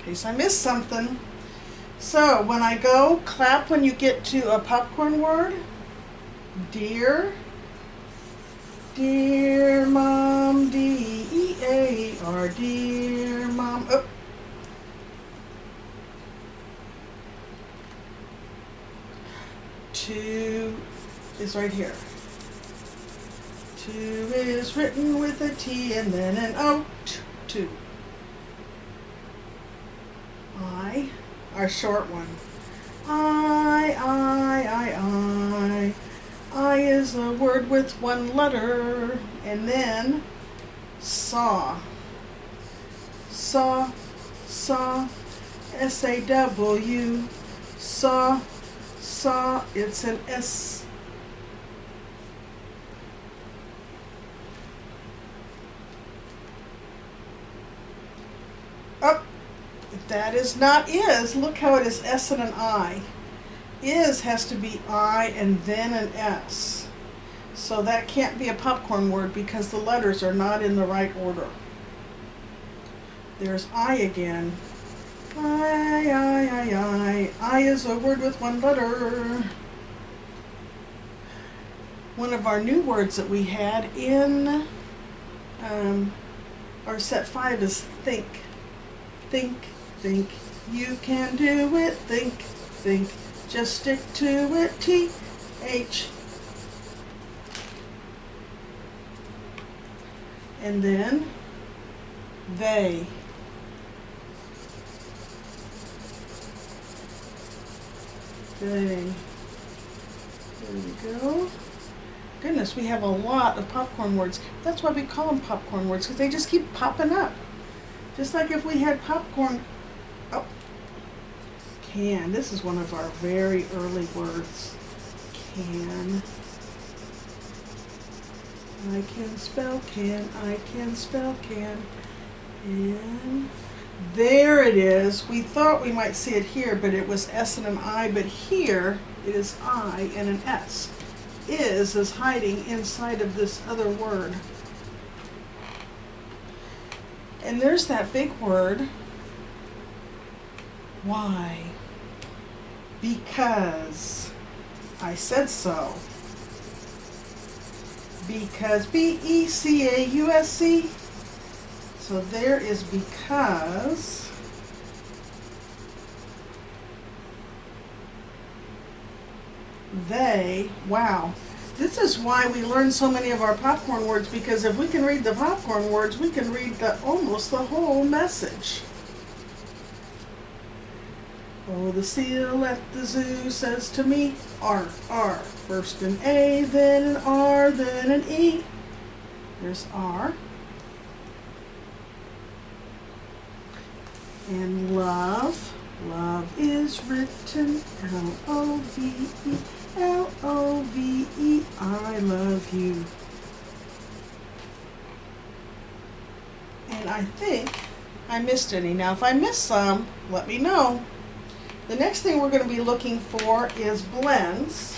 case I missed something. So when I go, clap when you get to a popcorn word. Dear, dear Mom, D-E-A-R, dear Mom. Oh. To is right here. To is written with a T and then an O. To. I, our short one. I is a word with one letter. And then saw. Saw, S-A-W. Saw, it's an S. Oh, that is not is. Look how it is S and an I. Is has to be I and then an S. So that can't be a popcorn word because the letters are not in the right order. There's I again. I is a word with one letter. One of our new words that we had in our set 5 is think. Think, think. You can do it. Think, think. Just stick to it. T-H. And then they. There we go. Goodness, we have a lot of popcorn words. That's why we call them popcorn words, because they just keep popping up. Just like if we had popcorn. Oh, can. This is one of our very early words. Can. I can spell can. I can spell can. And there it is. We thought we might see it here, but it was S and an I, but here it is I and an S. Is hiding inside of this other word. And there's that big word, why? Because I said so. Because, B-E-C-A-U-S-C. So there is because. They, wow. This is why we learn so many of our popcorn words, because if we can read the popcorn words, we can read almost the whole message. Oh, the seal at the zoo says to me, R, R. First an A, then an R, then an E. There's R. And love. Love is written L-O-V-E, L-O-V-E, I love you. And I think I missed any. Now, if I missed some, let me know. The next thing we're going to be looking for is blends.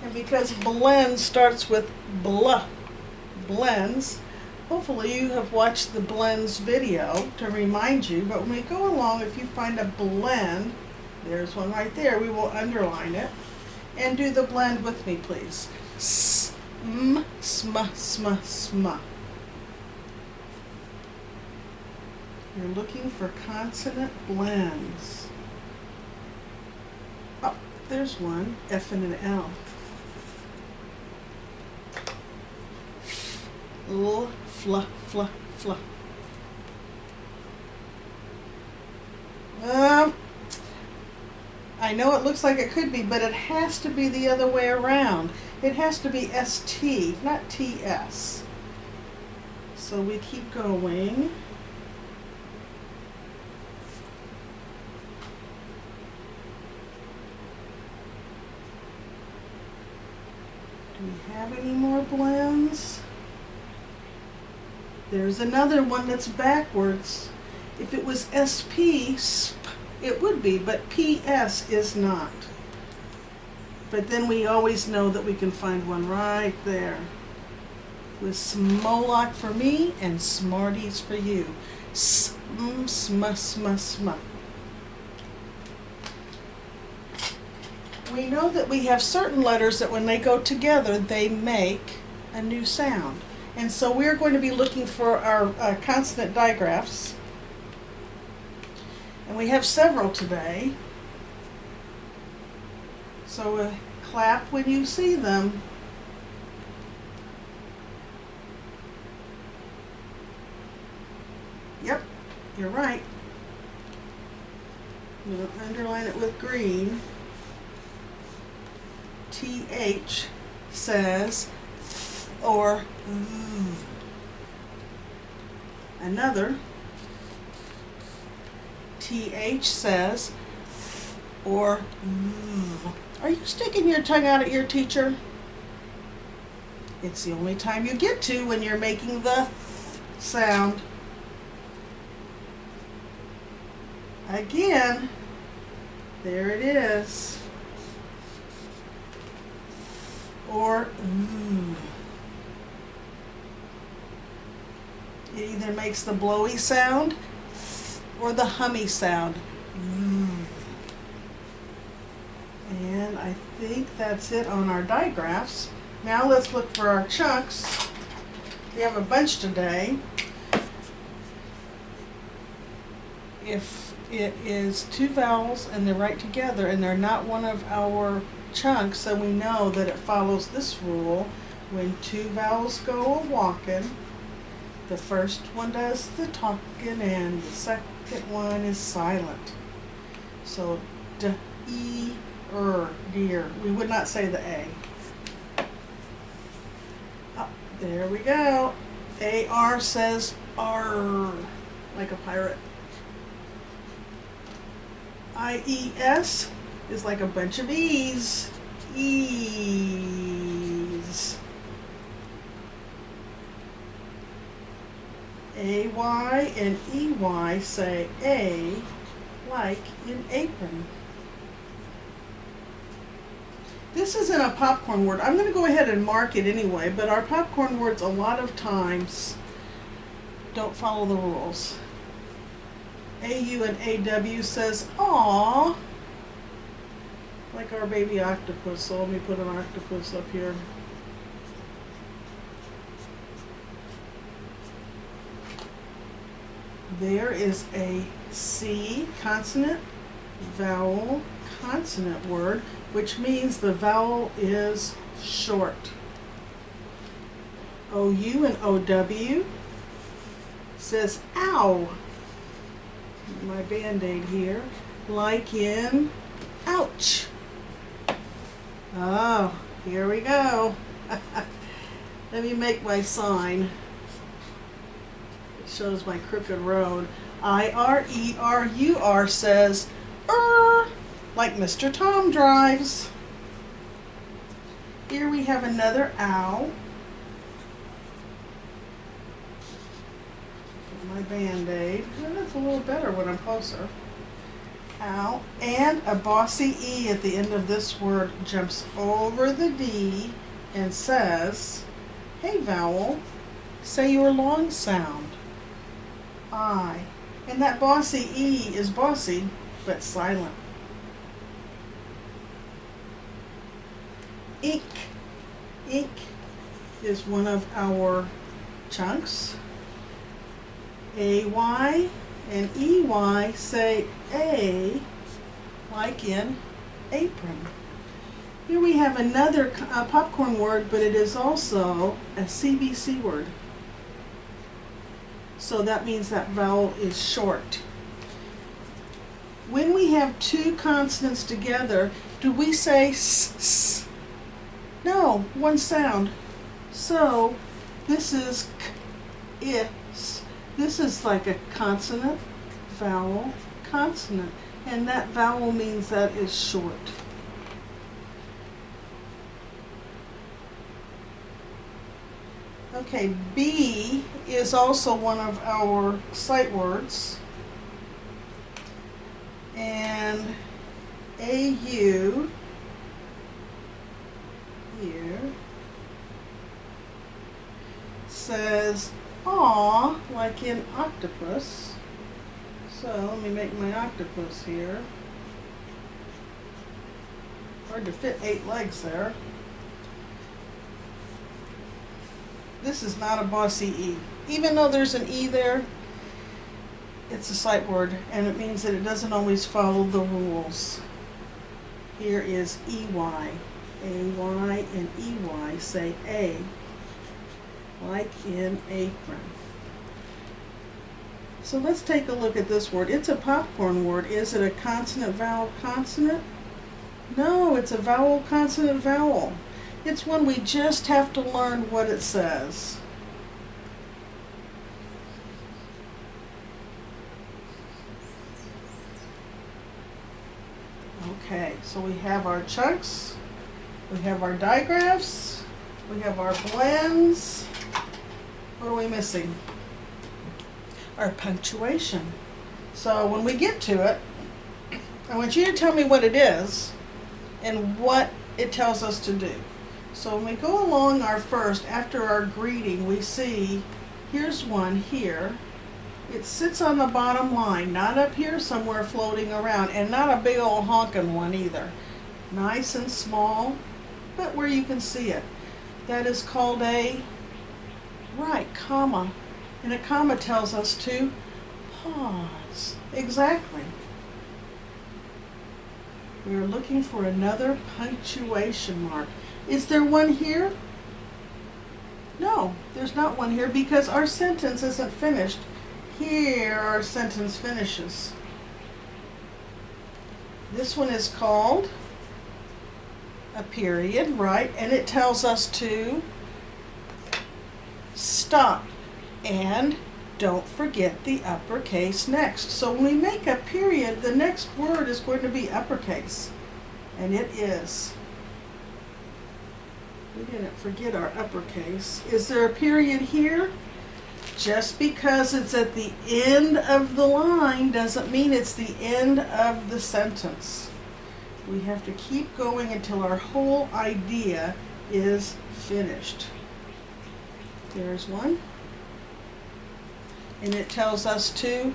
And because blend starts with blends, hopefully you have watched the blends video to remind you, but when we go along, if you find a blend, there's one right there, we will underline it, and do the blend with me, please. S-m, sma, sma, sma. You're looking for consonant blends. Oh, there's one, F and an L. L, fla, fla, fla. I know it looks like it could be, but it has to be the other way around. It has to be ST, not TS. So we keep going. Do we have any more blends? There's another one that's backwards. If it was SP, sp, it would be, but PS is not. But then we always know that we can find one right there. With Smolock for me and Smarties for you. Sm, sma, sma, sma. we know that we have certain letters that when they go together, they make a new sound. And so we're going to be looking for our consonant digraphs. And we have several today. So clap when you see them. Yep, you're right. I'm going to underline it with green. TH says or another. TH says or Are you sticking your tongue out at your teacher? It's the only time you get to when you're making the sound. Again, there it is. Or it either makes the blowy sound or the hummy sound. And I think that's it on our digraphs. Now let's look for our chunks. We have a bunch today. If it is two vowels and they're right together and they're not one of our chunks, then we know that it follows this rule. When two vowels go a-walking, the first one does the talking and the second one is silent. So deer. We would not say the A. Oh, there we go. AR says R, like a pirate. IES is like a bunch of E's. E's. AY and EY say A, like in apron. This isn't a popcorn word. I'm going to go ahead and mark it anyway, but our popcorn words a lot of times don't follow the rules. AU and AW says, aw, like our baby octopus. So let me put an octopus up here. There is a C, consonant, vowel, consonant word, which means the vowel is short. OU and OW says ow. My Band-Aid here, like in ouch. Oh, here we go. Let me make my sign. It shows my crooked road. IRERUR says like Mr. Tom drives. Here we have another ow. My Band-Aid. Well, that's a little better when I'm closer. Ow. And a bossy E at the end of this word jumps over the D and says, hey vowel, say your long sound. I. And that bossy E is bossy, but silent. Ink. Ink is one of our chunks. AY and EY say A, like in apron. Here we have another popcorn word, but it is also a CBC word. So that means that vowel is short. When we have two consonants together, do we say s? No, one sound. So this is k, is. This is like a consonant, vowel, consonant. And that vowel means that is short. Okay, B is also one of our sight words. And AU here says aw, like in octopus. So let me make my octopus here. hard to fit 8 legs there. This is not a bossy E. Even though there's an E there, it's a sight word, and it means that it doesn't always follow the rules. Here is EY. AY and EY say A, like in apron. So let's take a look at this word. It's a popcorn word. Is it a consonant, vowel, consonant? No, it's a vowel, consonant, vowel. It's one we just have to learn what it says. Okay, so we have our chunks, we have our digraphs, we have our blends. What are we missing? Our punctuation. So when we get to it, I want you to tell me what it is and what it tells us to do. So when we go along our first, after our greeting, we see, here's one here. It sits on the bottom line, not up here somewhere floating around, and not a big old honking one either. Nice and small, but where you can see it. That is called a, right, comma. And a comma tells us to pause. Exactly. We are looking for another punctuation mark. Is there one here? No, there's not one here because our sentence isn't finished. Here our sentence finishes. This one is called a period, right? And it tells us to stop. And don't forget the uppercase next. So when we make a period, the next word is going to be uppercase. And it is. We didn't forget our uppercase. Is there a period here? Just because it's at the end of the line doesn't mean it's the end of the sentence. We have to keep going until our whole idea is finished. There's one. And it tells us to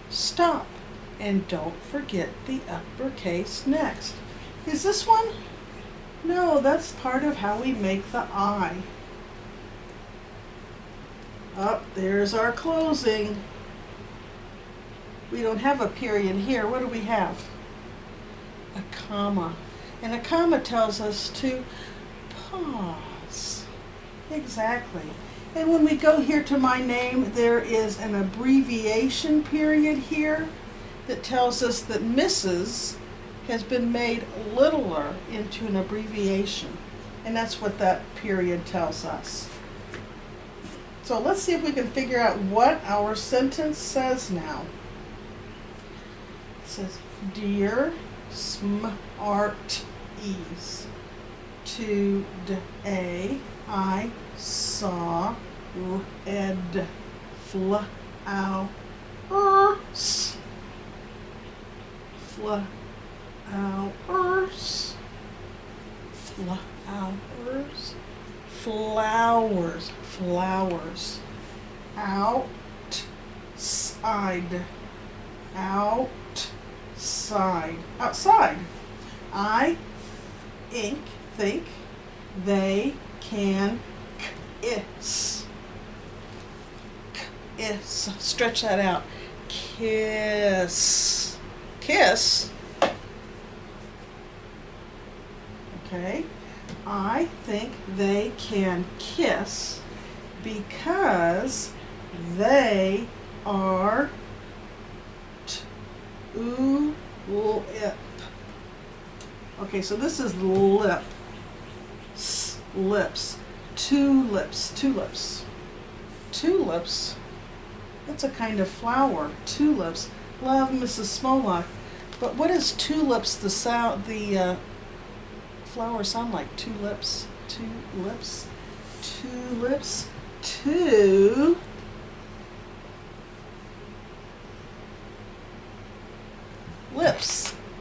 stop. And don't forget the uppercase next. Is this one? No, that's part of how we make the I. Up, there's our closing. We don't have a period here. What do we have? A comma. And a comma tells us to pause. Exactly. And when we go here to my name, there is an abbreviation period here that tells us that Mrs. has been made littler into an abbreviation. And that's what that period tells us. So let's see if we can figure out what our sentence says now. It says, Dear Smarties, today I saw red flowers. Flowers. Outside. I think they can kiss. Stretch that out. Kiss. Okay. I think they can kiss because they are lip. Okay, so this is lip. Lips. Tulips. That's a kind of flower. Tulips. Love, Mrs. Smolak. But what is tulips? The flower sound like? Tulips. Tulips.